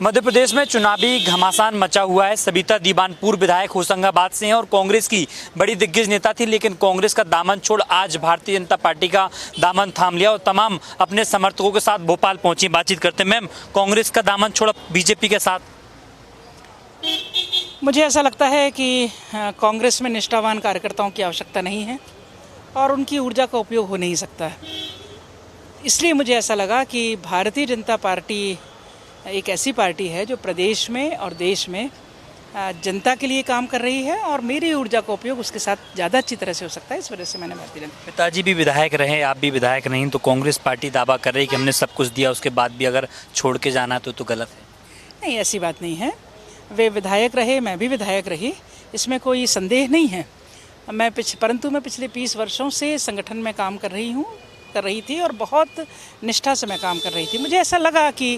मध्य प्रदेश में चुनावी घमासान मचा हुआ है। सबिता दीवान पूर्व विधायक होशंगाबाद से हैं और कांग्रेस की बड़ी दिग्गज नेता थी, लेकिन कांग्रेस का दामन छोड़ आज भारतीय जनता पार्टी का दामन थाम लिया और तमाम अपने समर्थकों के साथ भोपाल पहुंची। बातचीत करते हैं। मैम, कांग्रेस का दामन छोड़ बीजेपी के साथ। मुझे ऐसा लगता है कि कांग्रेस में निष्ठावान कार्यकर्ताओं की आवश्यकता नहीं है और उनकी ऊर्जा का उपयोग हो नहीं सकता है। इसलिए मुझे ऐसा लगा कि भारतीय जनता पार्टी एक ऐसी पार्टी है जो प्रदेश में और देश में जनता के लिए काम कर रही है और मेरी ऊर्जा का उपयोग उसके साथ ज़्यादा अच्छी तरह से हो सकता है। इस वजह से मैंने भारतीय जनता पिताजी भी विधायक रहे, आप भी विधायक नहीं, तो कांग्रेस पार्टी दावा कर रही है कि हमने सब कुछ दिया, उसके बाद भी अगर छोड़ के जाना है तो गलत है। नहीं, ऐसी बात नहीं है। वे विधायक रहे, मैं भी विधायक रही, इसमें कोई संदेह नहीं है। परंतु मैं पिछले 20 वर्षों से संगठन में काम कर रही थी और बहुत निष्ठा से मैं काम कर रही थी। मुझे ऐसा लगा कि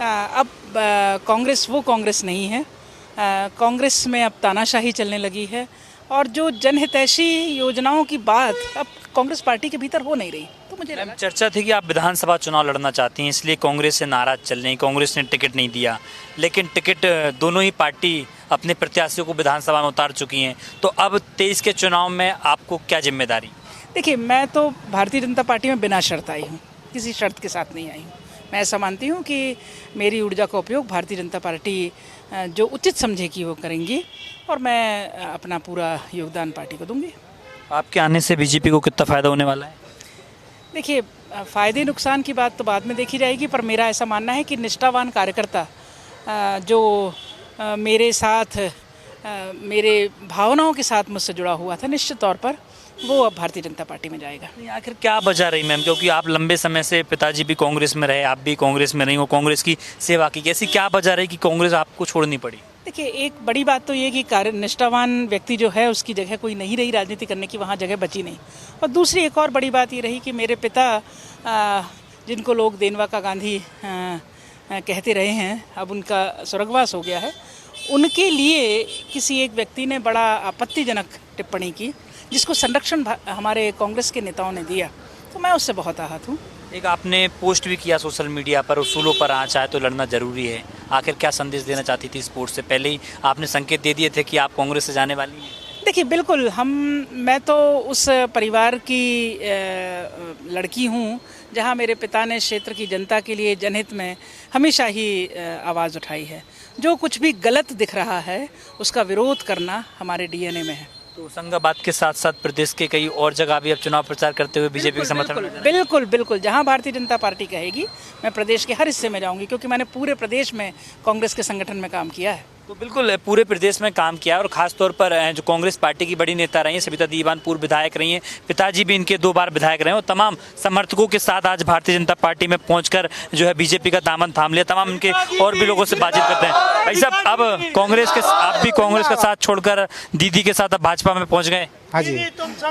अब कांग्रेस वो कांग्रेस नहीं है। कांग्रेस में अब तानाशाही चलने लगी है और जो जनहितैषी योजनाओं की बात अब कांग्रेस पार्टी के भीतर हो नहीं रही। तो मुझे चर्चा थी कि आप विधानसभा चुनाव लड़ना चाहती हैं, इसलिए कांग्रेस से नाराज चल रही। कांग्रेस ने टिकट नहीं दिया, लेकिन टिकट दोनों ही पार्टी अपने प्रत्याशियों को विधानसभा में उतार चुकी हैं। तो अब 23 के चुनाव में आपको क्या जिम्मेदारी? देखिए, मैं तो भारतीय जनता पार्टी में बिना शर्त आई हूँ, किसी शर्त के साथ नहीं आई हूँ। मैं ऐसा मानती हूँ कि मेरी ऊर्जा का उपयोग भारतीय जनता पार्टी जो उचित समझेगी वो करेंगी और मैं अपना पूरा योगदान पार्टी को दूंगी। आपके आने से बीजेपी को कितना फ़ायदा होने वाला है? देखिए, फ़ायदे नुकसान की बात तो बाद में देखी जाएगी, पर मेरा ऐसा मानना है कि निष्ठावान कार्यकर्ता जो मेरे साथ मेरे भावनाओं के साथ मुझसे जुड़ा हुआ था, निश्चित तौर पर वो अब भारतीय जनता पार्टी में जाएगा। आखिर क्या वजह रही मैम, क्योंकि आप लंबे समय से, पिताजी भी कांग्रेस में रहे, आप भी कांग्रेस में रही हो, कांग्रेस की सेवा की, ऐसी क्या वजह रही कि कांग्रेस आपको छोड़नी पड़ी? देखिए, एक बड़ी बात तो ये कि निष्ठावान व्यक्ति जो है उसकी जगह कोई नहीं रही, राजनीति करने की वहाँ जगह बची नहीं। और दूसरी एक और बड़ी बात ये रही कि मेरे पिता जिनको लोग देनवा का गांधी कहते रहे हैं, अब उनका स्वर्गवास हो गया है, उनके लिए किसी एक व्यक्ति ने बड़ा आपत्तिजनक टिप्पणी की जिसको संरक्षण हमारे कांग्रेस के नेताओं ने दिया, तो मैं उससे बहुत आहत हूँ। एक आपने पोस्ट भी किया सोशल मीडिया पर, उसूलों पर आँच आए तो लड़ना जरूरी है। आखिर क्या संदेश देना चाहती थी? स्पोर्ट्स से पहले ही आपने संकेत दे दिए थे कि आप कांग्रेस से जाने वाली हैं। देखिए, बिल्कुल मैं तो उस परिवार की लड़की हूँ जहाँ मेरे पिता ने क्षेत्र की जनता के लिए जनहित में हमेशा ही आवाज़ उठाई है। जो कुछ भी गलत दिख रहा है उसका विरोध करना हमारे डीएनए में है। तो होशंगाबाद के साथ साथ प्रदेश के कई और जगह भी अब चुनाव प्रचार करते हुए बीजेपी के समर्थन में? बिल्कुल, जहां भारतीय जनता पार्टी कहेगी मैं प्रदेश के हर हिस्से में जाऊंगी, क्योंकि मैंने पूरे प्रदेश में कांग्रेस के संगठन में काम किया है। तो बिल्कुल पूरे प्रदेश में काम किया और खासतौर पर जो कांग्रेस पार्टी की बड़ी नेता रही हैं, सबिता दीवान पूर्व विधायक रही हैं, पिताजी भी इनके 2 बार विधायक रहे और तमाम समर्थकों के साथ आज भारतीय जनता पार्टी में पहुंचकर जो है बीजेपी का दामन थाम लिया। तमाम इनके और भी लोगों से बातचीत करते हैं। भाई साहब, अब आप भी कांग्रेस का साथ छोड़कर दीदी के साथ अब भाजपा में पहुँच गए? हाँ जी,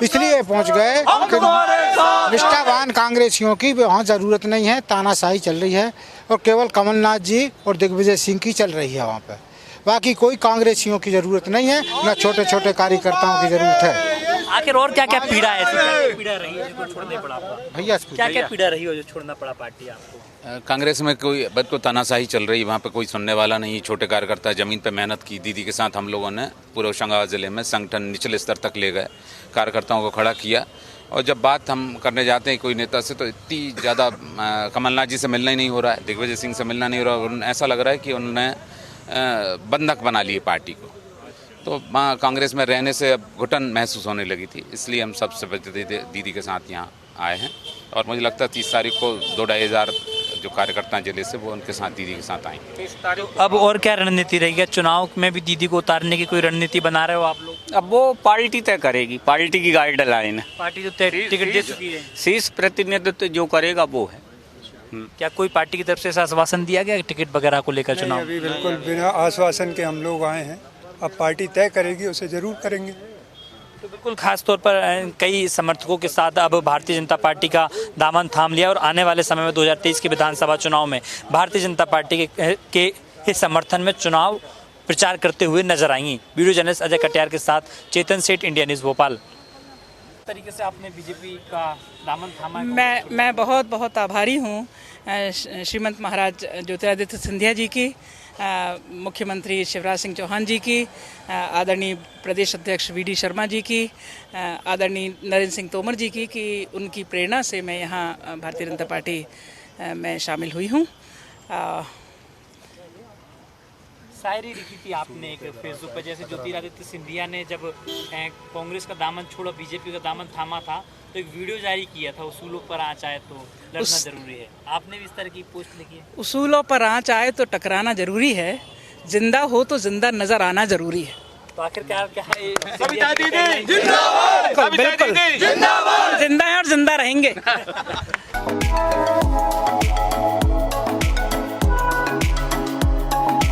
इसलिए पहुंच गए कि निष्ठावान कांग्रेसियों की वहाँ ज़रूरत नहीं है। तानाशाही चल रही है और केवल कमलनाथ जी और दिग्विजय सिंह की चल रही है वहाँ पे। बाकी कोई कांग्रेसियों की ज़रूरत नहीं है, न छोटे छोटे कार्यकर्ताओं की ज़रूरत है। आखिर और क्या क्या पीड़ा है? क्या पीड़ा रही है जो छोड़ना पड़ा? भैया क्या पीड़ा रही हो जो छोड़ना पड़ा पार्टी आपको? कांग्रेस में कोई बद को तानाशाही चल रही, वहाँ पे कोई सुनने वाला नहीं। छोटे कार्यकर्ता ज़मीन पे मेहनत की, दीदी के साथ हम लोगों ने पूरे होशंगाबाद ज़िले में संगठन निचले स्तर तक ले गए, कार्यकर्ताओं को खड़ा किया। और जब बात हम करने जाते हैं कोई नेता से, तो इतनी ज़्यादा कमलनाथ जी से मिलना ही नहीं हो रहा है, दिग्विजय सिंह से मिलना नहीं हो रहा है। ऐसा लग रहा है कि उन्होंने बंधक बना लिए पार्टी को। तो कांग्रेस में रहने से अब घुटन महसूस होने लगी थी, इसलिए हम सबसे दीदी के साथ यहाँ आए हैं। और मुझे लगता है 30 तारीख को 2-2.5 हज़ार जो कार्यकर्ता जिले से वो उनके साथ, दीदी के साथ आएंगे। अब और क्या रणनीति रहेगी? चुनाव में भी दीदी को उतारने की कोई रणनीति बना रहे हो आप लोग? अब वो पार्टी तय करेगी, पार्टी की गाइडलाइन है। पार्टी तो टिकट दे चुकी है, शीर्ष प्रतिनिधित्व जो करेगा वो है। क्या कोई पार्टी की तरफ से ऐसा आश्वासन दिया गया टिकट वगैरह को लेकर चुनाव? अभी बिल्कुल बिना आश्वासन के हम लोग आए हैं। अब पार्टी तय करेगी, उसे जरूर करेंगे। तो बिल्कुल खास तौर पर कई समर्थकों के साथ अब भारतीय जनता पार्टी का दामन थाम लिया और आने वाले समय में 2023 के विधानसभा चुनाव में भारतीय जनता पार्टी के समर्थन में चुनाव प्रचार करते हुए नजर आएंगी। वीडियो जर्नलिस्ट अजय कटियार के साथ चेतन सेठ, इंडिया न्यूज़ भोपाल। तरीके से आपने बीजेपी का दामन थामा। मैं बहुत बहुत आभारी हूँ श्रीमंत महाराज ज्योतिरादित्य सिंधिया जी की, मुख्यमंत्री शिवराज सिंह चौहान जी की, आदरणीय प्रदेश अध्यक्ष वी.डी. शर्मा जी की, आदरणीय नरेंद्र सिंह तोमर जी की, कि उनकी प्रेरणा से मैं यहाँ भारतीय जनता पार्टी में शामिल हुई हूँ। शायरी लिखी थी आपने एक फेसबुक पर, जैसे ज्योतिरादित्य सिंधिया ने जब कांग्रेस का दामन छोड़ा, बीजेपी का दामन थामा था, तो एक वीडियो जारी किया था, उसूलों पर आँच आए तो लड़ना जरूरी है। आपने भी इस तरह की पोस्ट लिखी है? उसूलों पर आँच आए तो टकराना जरूरी है, जिंदा हो तो जिंदा नजर आना जरूरी है। तो आखिरकार क्या है? बिल्कुल जिंदा है और जिंदा रहेंगे।